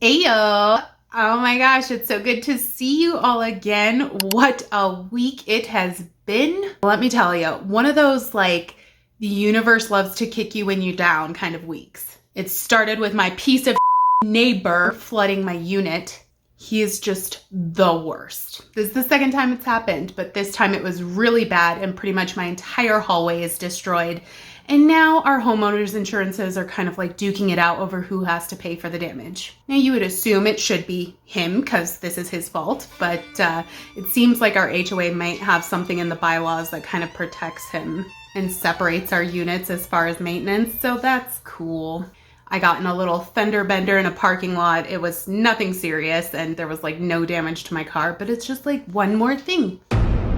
Ayo! Oh my gosh, it's so good to see you all again. What a week it has been. Let me tell you, one of those like the universe loves to kick you when you're down kind of weeks. It started with my piece of neighbor flooding my unit. He is just the worst. This is the second time it's happened, but this time it was really bad and pretty much my entire hallway is destroyed. And now our homeowners insurances are kind of like duking it out over who has to pay for the damage. Now you would assume it should be him because this is his fault, but it seems like our HOA might have something in the bylaws that kind of protects him and separates our units as far as maintenance, so that's cool. I got in a little fender bender in a parking lot. It was nothing serious and there was like no damage to my car, but it's just like one more thing.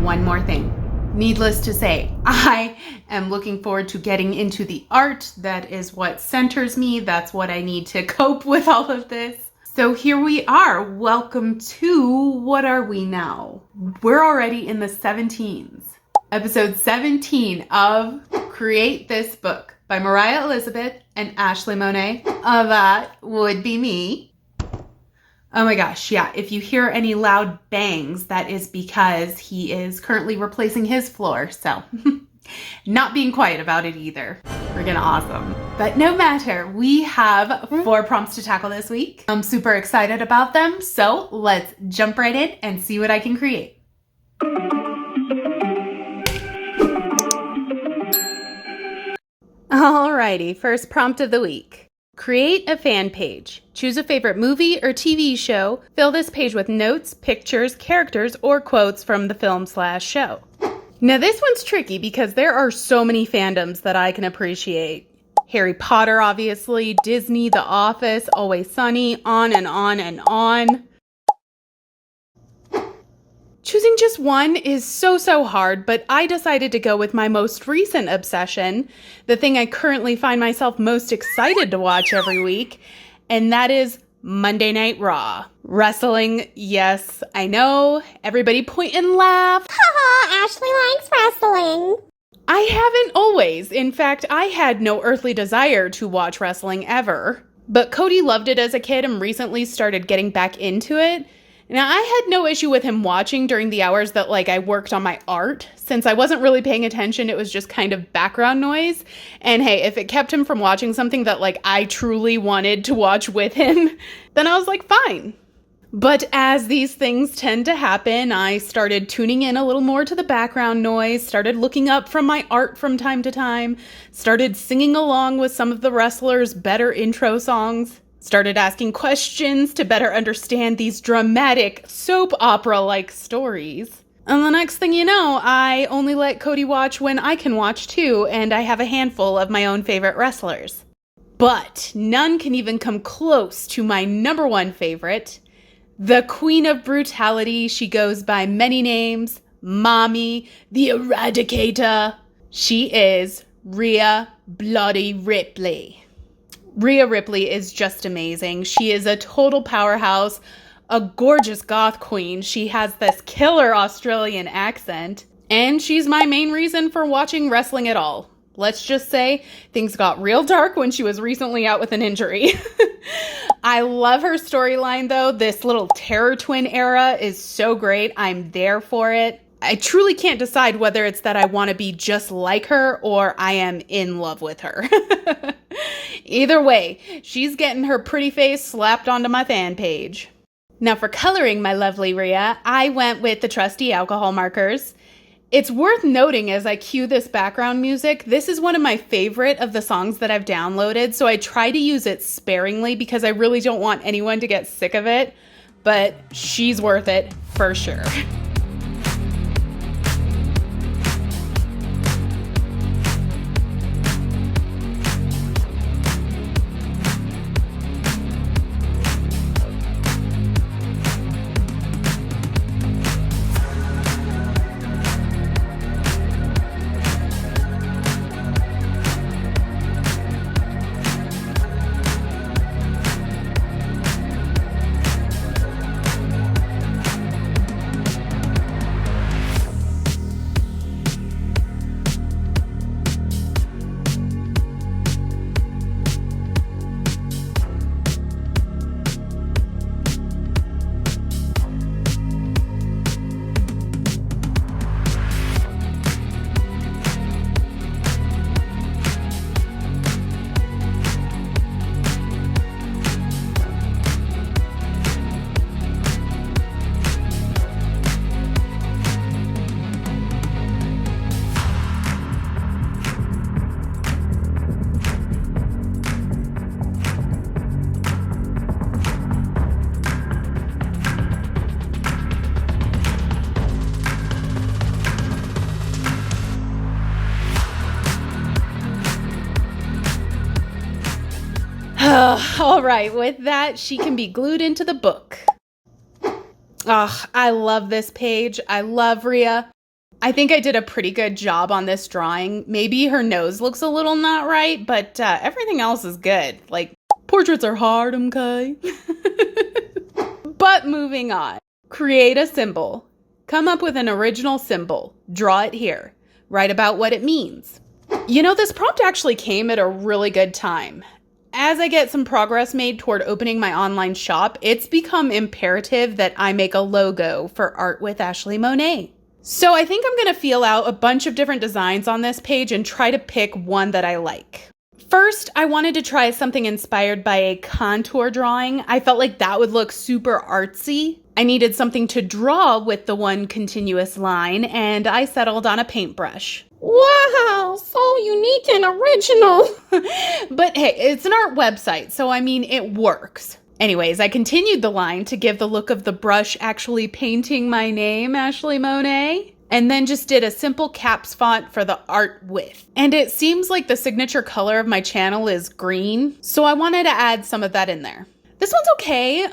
One more thing. Needless to say, I am looking forward to getting into the art. That is what centers me. That's what I need to cope with all of this. So here we are. Welcome to, what are we now? We're already in the 17s. Episode 17 of Create This Book by Mariah Elizabeth and Ashleigh Monet. That would be me. Oh my gosh, yeah, if you hear any loud bangs, that is because he is currently replacing his floor, so not being quiet about it either. Friggin' awesome. But no matter, we have 4 prompts to tackle this week. I'm super excited about them, so let's jump right in and see what I can create. Alrighty, first prompt of the week. Create a fan page. Choose a favorite movie or TV show. Fill this page with notes, pictures, characters, or quotes from the film/show. Now this one's tricky because there are so many fandoms that I can appreciate. Harry Potter, obviously, Disney, The Office, Always Sunny, on and on and on. Choosing just one is so hard, but I decided to go with my most recent obsession, the thing I currently find myself most excited to watch every week, and that is Monday Night Raw. Wrestling, yes, I know. Everybody point and laugh. Haha, Ashleigh likes wrestling. I haven't always. In fact, I had no earthly desire to watch wrestling ever. But Cody loved it as a kid and recently started getting back into it. Now, I had no issue with him watching during the hours that, I worked on my art. Since I wasn't really paying attention, it was just kind of background noise. And hey, if it kept him from watching something that, I truly wanted to watch with him, then I was like, fine. But as these things tend to happen, I started tuning in a little more to the background noise, started looking up from my art from time to time, started singing along with some of the wrestlers' better intro songs. Started asking questions to better understand these dramatic soap opera-like stories. And the next thing you know, I only let Cody watch when I can watch too, and I have a handful of my own favorite wrestlers. But none can even come close to my number one favorite, the Queen of Brutality. She goes by many names, Mommy, the Eradicator. She is Rhea Bloody Ripley. Rhea Ripley is just amazing. She is a total powerhouse, a gorgeous goth queen. She has this killer Australian accent, and she's my main reason for watching wrestling at all. Let's just say things got real dark when she was recently out with an injury. I love her storyline though. This little Terror Twin era is so great. I'm there for it. I truly can't decide whether it's that I want to be just like her or I am in love with her. Either way, she's getting her pretty face slapped onto my fan page. Now for coloring my lovely Rhea, I went with the trusty alcohol markers. It's worth noting as I cue this background music, this is one of my favorite of the songs that I've downloaded, so I try to use it sparingly because I really don't want anyone to get sick of it, but she's worth it for sure. All right, with that, she can be glued into the book. I love this page. I love Rhea. I think I did a pretty good job on this drawing. Maybe her nose looks a little not right, but everything else is good. Like, portraits are hard, okay? But moving on. Create a symbol. Come up with an original symbol. Draw it here. Write about what it means. You know, this prompt actually came at a really good time. As I get some progress made toward opening my online shop, it's become imperative that I make a logo for Art with Ashleigh Monet. So I think I'm going to feel out a bunch of different designs on this page and try to pick one that I like. First, I wanted to try something inspired by a contour drawing. I felt like that would look super artsy. I needed something to draw with the one continuous line, and I settled on a paintbrush. Wow, so unique and original. But hey, it's an art website, so I mean, it works. Anyways, I continued the line to give the look of the brush actually painting my name, Ashleigh Monet, and then just did a simple caps font for the art with. And it seems like the signature color of my channel is green, so I wanted to add some of that in there. This one's okay.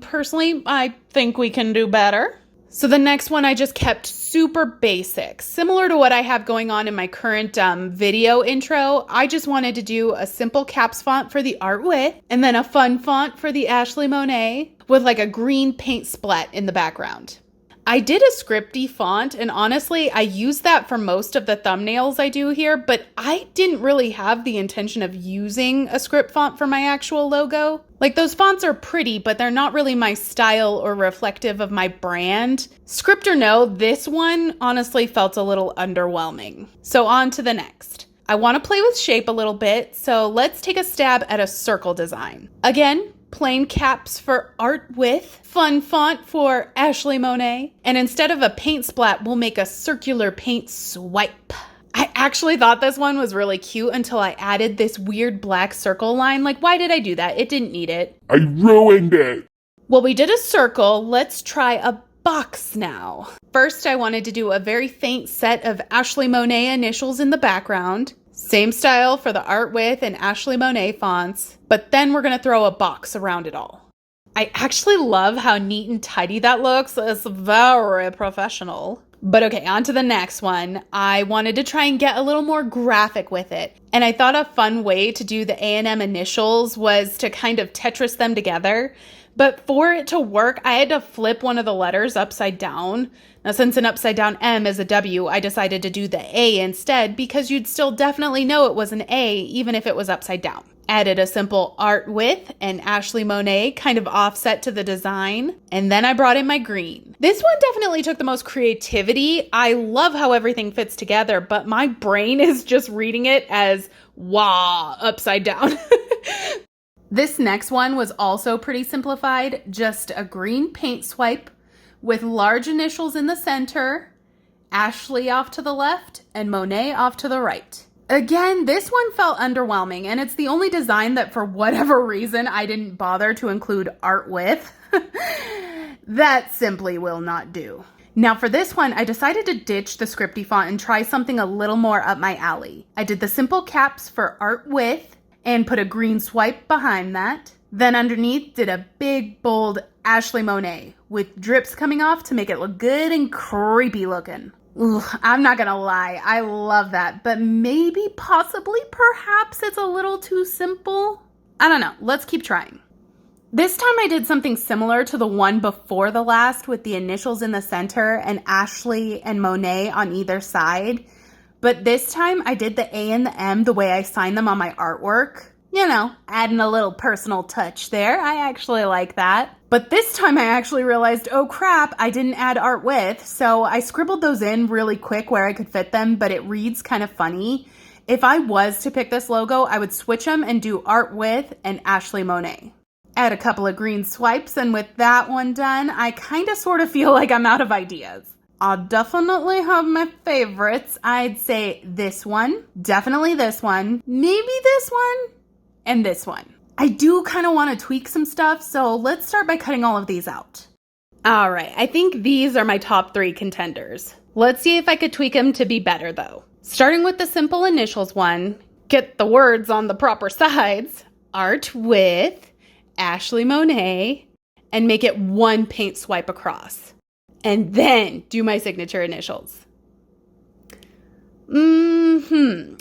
Personally, I think we can do better. So the next one I just kept super basic. Similar to what I have going on in my current video intro, I just wanted to do a simple caps font for the art with, and then a fun font for the Ashleigh Monet with like a green paint splat in the background. I did a scripty font, and honestly, I use that for most of the thumbnails I do here, but I didn't really have the intention of using a script font for my actual logo. Like, those fonts are pretty, but they're not really my style or reflective of my brand. Script or no, this one honestly felt a little underwhelming. So on to the next. I want to play with shape a little bit, so let's take a stab at a circle design. Again, plain caps for art with, fun font for Ashleigh Monet, and instead of a paint splat, we'll make a circular paint swipe. I actually thought this one was really cute until I added this weird black circle line. Like, why did I do that? It didn't need it. I ruined it. Well, we did a circle. Let's try a box now. First, I wanted to do a very faint set of Ashleigh Monet initials in the background. Same style for the art with and Ashleigh Monet fonts, but then we're going to throw a box around it all. I actually love how neat and tidy that looks. It's very professional. But okay, on to the next one. I wanted to try and get a little more graphic with it. And I thought a fun way to do the A&M initials was to kind of Tetris them together. But for it to work, I had to flip one of the letters upside down. Now, since an upside down M is a W, I decided to do the A instead because you'd still definitely know it was an A even if it was upside down. Added a simple art with and Ashleigh Monet kind of offset to the design. And then I brought in my green. This one definitely took the most creativity. I love how everything fits together, but my brain is just reading it as wah, upside down. This next one was also pretty simplified, just a green paint swipe with large initials in the center, Ashleigh off to the left, and Monet off to the right. Again, this one felt underwhelming, and it's the only design that for whatever reason I didn't bother to include art with. That simply will not do. Now for this one, I decided to ditch the scripty font and try something a little more up my alley. I did the simple caps for art with, and put a green swipe behind that. Then underneath did a big, bold Ashleigh Monet with drips coming off to make it look good and creepy looking. Ooh, I'm not gonna lie, I love that, but maybe, possibly, perhaps it's a little too simple. I don't know, let's keep trying. This time I did something similar to the one before the last with the initials in the center and Ashleigh and Monet on either side. But this time I did the A and the M the way I sign them on my artwork. You know, adding a little personal touch there. I actually like that. But this time I actually realized, oh crap, I didn't add art with. So I scribbled those in really quick where I could fit them, but it reads kind of funny. If I was to pick this logo, I would switch them and do art with and Ashleigh Monet. Add a couple of green swipes, and with that one done, I kind of sort of feel like I'm out of ideas. I'll definitely have my favorites. I'd say this one, definitely this one, maybe this one, and this one. I do kind of want to tweak some stuff, so let's start by cutting all of these out. All right, I think these are my top 3 contenders. Let's see if I could tweak them to be better though. Starting with the simple initials one, get the words on the proper sides. art with Ashleigh Monet and make it one paint swipe across. And then do my signature initials. I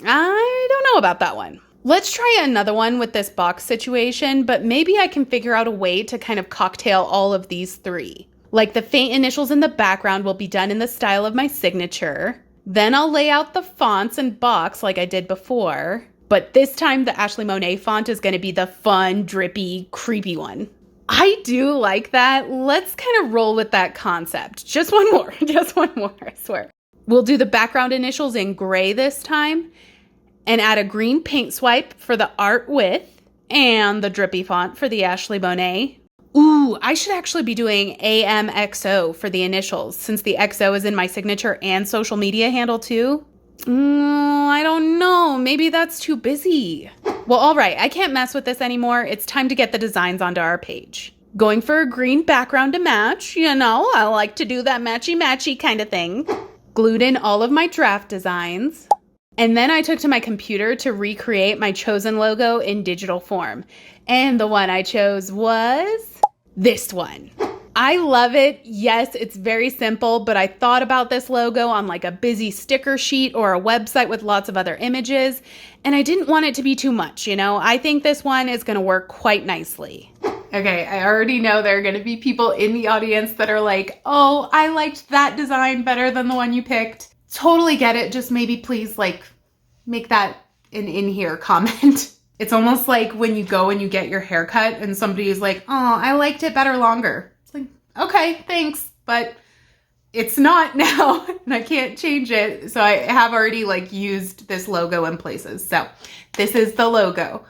don't know about that one. Let's try another one with this box situation, but maybe I can figure out a way to kind of cocktail all of these three. Like the faint initials in the background will be done in the style of my signature. Then I'll lay out the fonts and box like I did before. But this time the Ashleigh Monet font is going to be the fun, drippy, creepy one. I do like that. Let's kind of roll with that concept. Just one more, I swear. We'll do the background initials in gray this time and add a green paint swipe for the art with and the drippy font for the Ashleigh Monet. Ooh, I should actually be doing AMXO for the initials since the XO is in my signature and social media handle too. I don't know. Maybe that's too busy. Well, all right. I can't mess with this anymore. It's time to get the designs onto our page. Going for a green background to match. You know, I like to do that matchy-matchy kind of thing. Glued in all of my draft designs. And then I took to my computer to recreate my chosen logo in digital form. And the one I chose was this one. I love it. Yes, it's very simple, but I thought about this logo on like a busy sticker sheet or a website with lots of other images, and I didn't want it to be too much, you know? I think this one is going to work quite nicely. Okay, I already know there are going to be people in the audience that are like, oh, I liked that design better than the one you picked. Totally get it. Just maybe please like make that an in here comment. It's almost like when you go and you get your hair cut and somebody is like, oh, I liked it better longer. Okay, thanks, but it's not now and I can't change it. So I have already like used this logo in places. So this is the logo.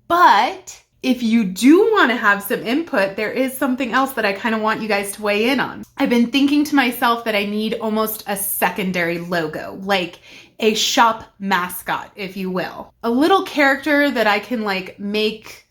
But if you do want to have some input, there is something else that I kind of want you guys to weigh in on. I've been thinking to myself that I need almost a secondary logo, like a shop mascot, if you will. A little character that I can like make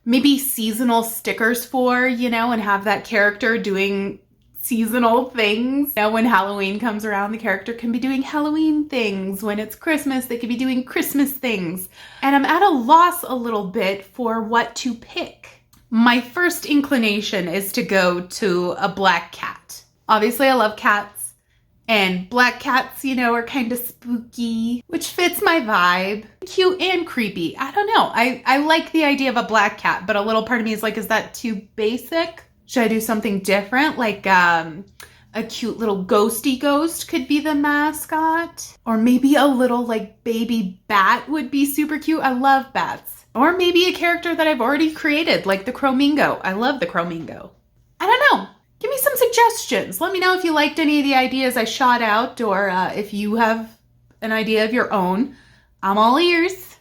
maybe seasonal stickers for, you know, and have that character doing seasonal things. You know, when Halloween comes around, the character can be doing Halloween things. When it's Christmas, they could be doing Christmas things. And I'm at a loss a little bit for what to pick. My first inclination is to go to a black cat. Obviously, I love cats. And black cats, you know, are kind of spooky, which fits my vibe. Cute and creepy. I don't know. I like the idea of a black cat, but a little part of me is like, is that too basic? Should I do something different? Like a cute little ghosty ghost could be the mascot. Or maybe a little like baby bat would be super cute. I love bats. Or maybe a character that I've already created, like the Chromingo. I love the Chromingo. I don't know. Give me some suggestions. Let me know if you liked any of the ideas I shot out or if you have an idea of your own. I'm all ears.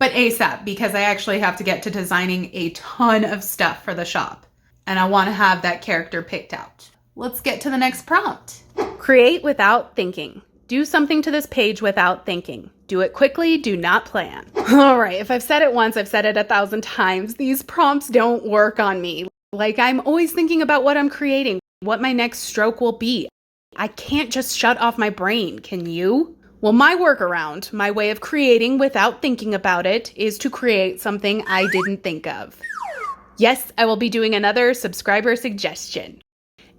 But ASAP, because I actually have to get to designing a ton of stuff for the shop. And I want to have that character picked out. Let's get to the next prompt. Create without thinking. Do something to this page without thinking. Do it quickly, do not plan. All right, if I've said it once, I've said it 1,000 times. These prompts don't work on me. Like, I'm always thinking about what I'm creating, what my next stroke will be. I can't just shut off my brain, can you? Well, my workaround, my way of creating without thinking about it, is to create something I didn't think of. Yes, I will be doing another subscriber suggestion.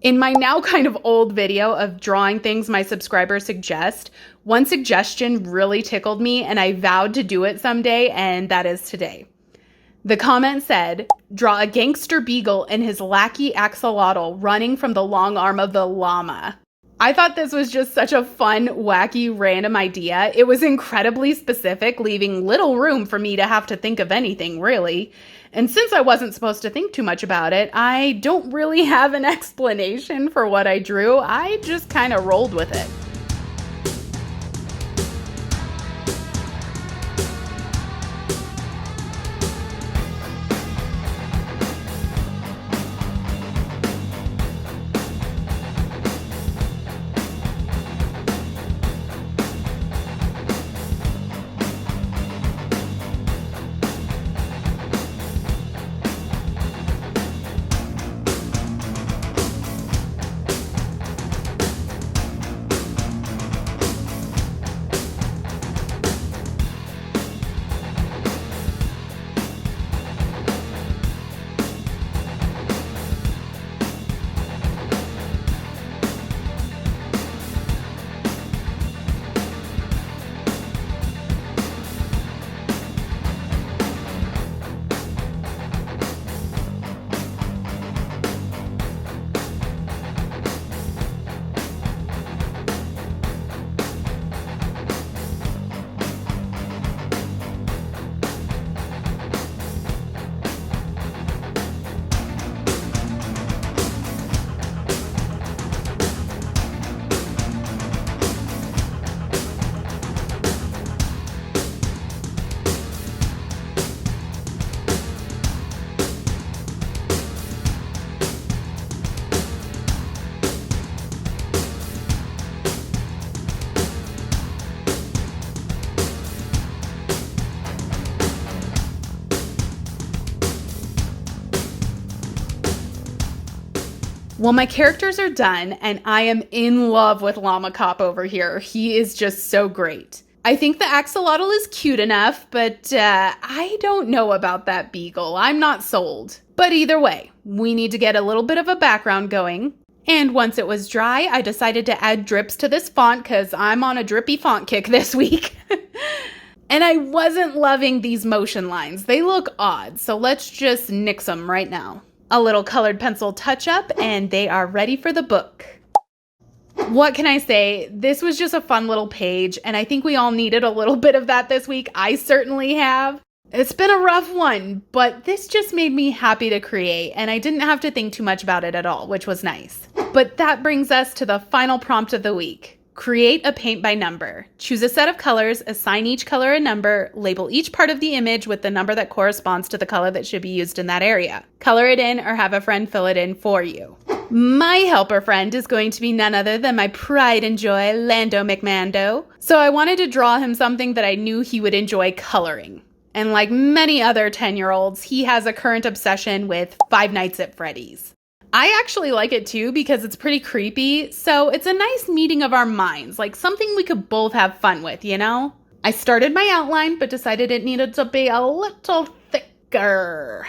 In my now kind of old video of drawing things my subscribers suggest, one suggestion really tickled me and I vowed to do it someday, and that is today. The comment said, draw a gangster beagle and his lackey axolotl running from the long arm of the llama. I thought this was just such a fun, wacky, random idea. It was incredibly specific, leaving little room for me to have to think of anything, really. And since I wasn't supposed to think too much about it, I don't really have an explanation for what I drew. I just kind of rolled with it. Well, my characters are done, and I am in love with Llama Cop over here. He is just so great. I think the axolotl is cute enough, but I don't know about that beagle. I'm not sold. But either way, we need to get a little bit of a background going. And once it was dry, I decided to add drips to this font because I'm on a drippy font kick this week. And I wasn't loving these motion lines. They look odd, so let's just nix them right now. A little colored pencil touch-up, and they are ready for the book. What can I say? This was just a fun little page, and I think we all needed a little bit of that this week. I certainly have. It's been a rough one, but this just made me happy to create, and I didn't have to think too much about it at all, which was nice. But that brings us to the final prompt of the week. Create a paint by number. Choose a set of colors, assign each color a number, label each part of the image with the number that corresponds to the color that should be used in that area. Color it in or have a friend fill it in for you. My helper friend is going to be none other than my pride and joy, Lando McMando. So I wanted to draw him something that I knew he would enjoy coloring. And like many other 10-year-olds, he has a current obsession with Five Nights at Freddy's. I actually like it too because it's pretty creepy, so it's a nice meeting of our minds, like something we could both have fun with, you know? I started my outline, but decided it needed to be a little thicker.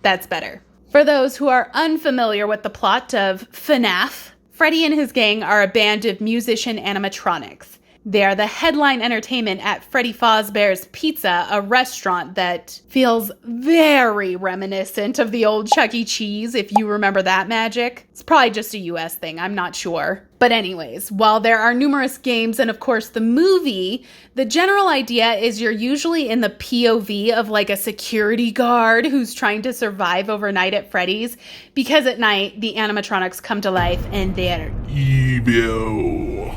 That's better. For those who are unfamiliar with the plot of FNAF, Freddy and his gang are a band of musician animatronics. They are the headline entertainment at Freddy Fazbear's Pizza, a restaurant that feels very reminiscent of the old Chuck E. Cheese, if you remember that magic. It's probably just a US thing, I'm not sure. But anyways, while there are numerous games and of course the movie, the general idea is you're usually in the POV of like a security guard who's trying to survive overnight at Freddy's, because at night the animatronics come to life and they're evil.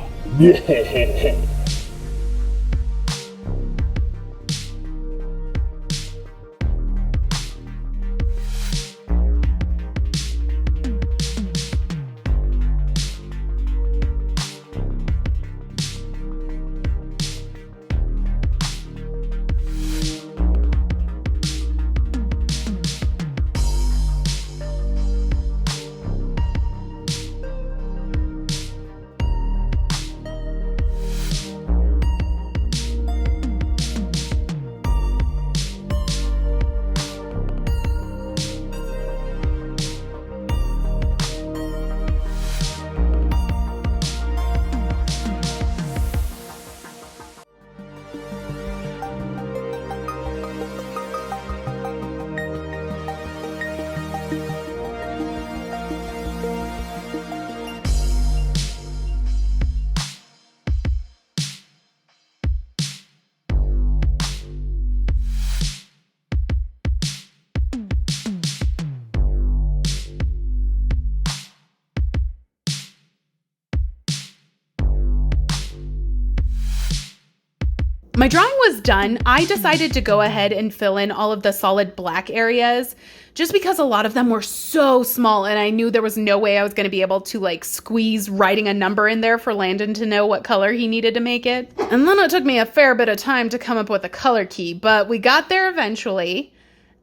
My drawing was done. I decided to go ahead and fill in all of the solid black areas just because a lot of them were so small and I knew there was no way I was going to be able to like squeeze writing a number in there for Landon to know what color he needed to make it. And then it took me a fair bit of time to come up with a color key, but we got there eventually.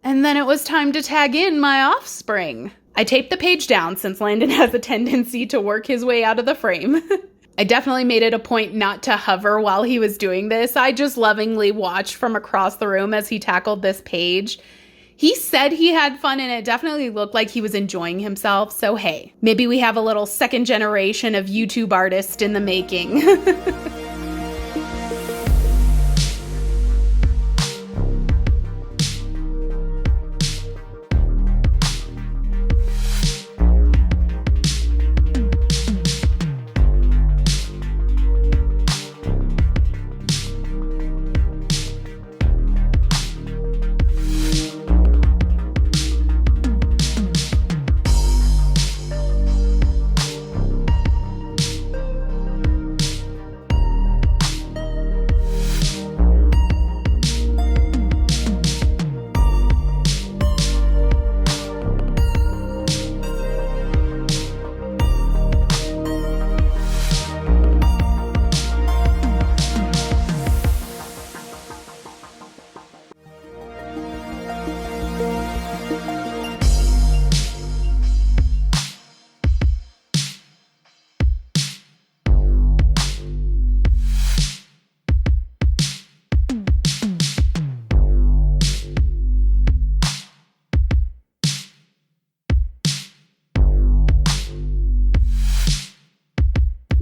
And then it was time to tag in my offspring. I taped the page down since Landon has a tendency to work his way out of the frame. I definitely made it a point not to hover while he was doing this. I just lovingly watched from across the room as he tackled this page. He said he had fun and it definitely looked like he was enjoying himself. So hey, maybe we have a little second generation of YouTube artist in the making.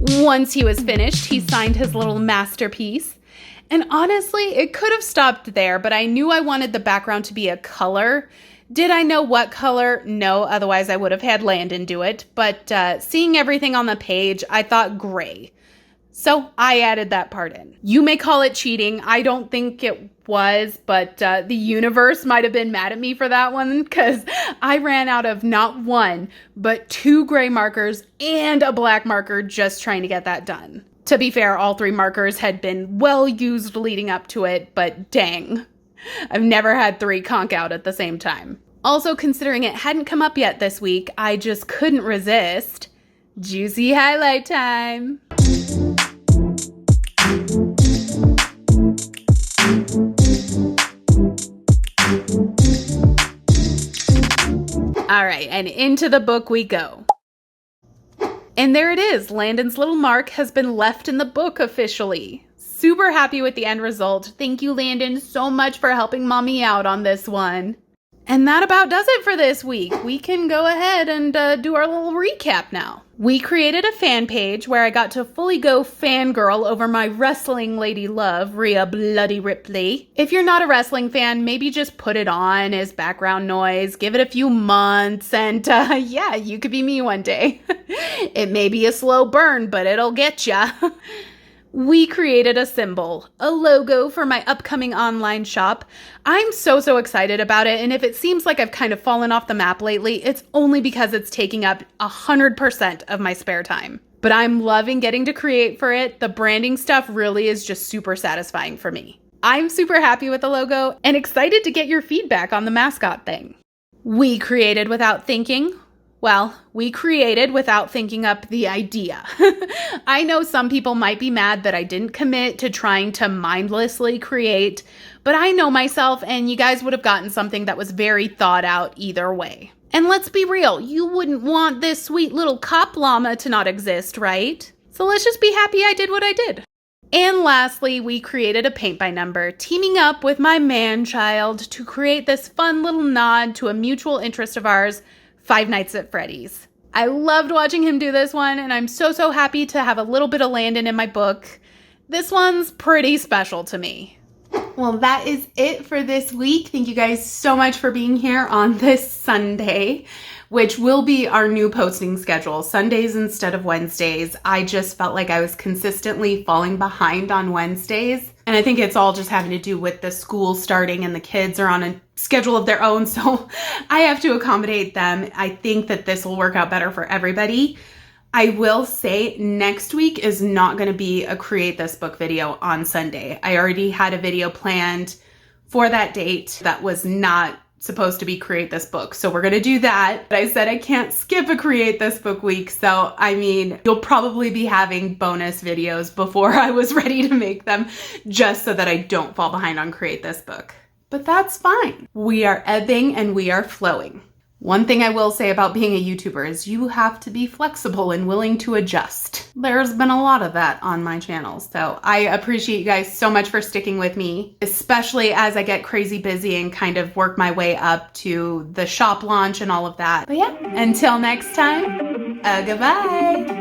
Once he was finished, he signed his little masterpiece. And honestly, it could have stopped there, but I knew I wanted the background to be a color. Did I know what color? No, otherwise I would have had Landon do it. But seeing everything on the page, I thought gray. So I added that part in. You may call it cheating. I don't think it was, but the universe might have been mad at me for that one because I ran out of not one, but 2 gray markers and a black marker just trying to get that done. To be fair, all 3 markers had been well used leading up to it, but dang, I've never had 3 conk out at the same time. Also, considering it hadn't come up yet this week, I just couldn't resist. Juicy highlight time. All right, and into the book we go. And there it is. Landon's little mark has been left in the book officially. Super happy with the end result. Thank you, Landon, so much for helping Mommy out on this one. And that about does it for this week. We can go ahead and do our little recap now. We created a fan page where I got to fully go fangirl over my wrestling lady love, Rhea Bloody Ripley. If you're not a wrestling fan, maybe just put it on as background noise, give it a few months, and yeah, you could be me one day. It may be a slow burn, but it'll get ya. We created a symbol, a logo for my upcoming online shop. I'm so excited about it, and if it seems like I've kind of fallen off the map lately, it's only because it's taking up 100% of my spare time. But I'm loving getting to create for it. The branding stuff really is just super satisfying for me. I'm super happy with the logo and excited to get your feedback on the mascot thing. We created without thinking. Well, we created without thinking up the idea. I know some people might be mad that I didn't commit to trying to mindlessly create, but I know myself and you guys would have gotten something that was very thought out either way. And let's be real, you wouldn't want this sweet little cop llama to not exist, right? So let's just be happy I did what I did. And lastly, we created a paint by number, teaming up with my man-child to create this fun little nod to a mutual interest of ours, Five Nights at Freddy's. I loved watching him do this one, and I'm so happy to have a little bit of Landon in my book. This one's pretty special to me. Well, that is it for this week. Thank you guys so much for being here on this Sunday, which will be our new posting schedule, Sundays instead of Wednesdays. I just felt like I was consistently falling behind on Wednesdays. And I think it's all just having to do with the school starting and the kids are on a schedule of their own. So I have to accommodate them. I think that this will work out better for everybody. I will say next week is not going to be a Create This Book video on Sunday. I already had a video planned for that date that was not supposed to be Create This Book. So we're going to do that. But I said I can't skip a Create This Book week. So, I mean, you'll probably be having bonus videos before I was ready to make them just so that I don't fall behind on Create This Book. But that's fine. We are ebbing and we are flowing. One thing I will say about being a YouTuber is you have to be flexible and willing to adjust. There's been a lot of that on my channel, so I appreciate you guys so much for sticking with me, especially as I get crazy busy and kind of work my way up to the shop launch and all of that. But yeah, until next time, goodbye.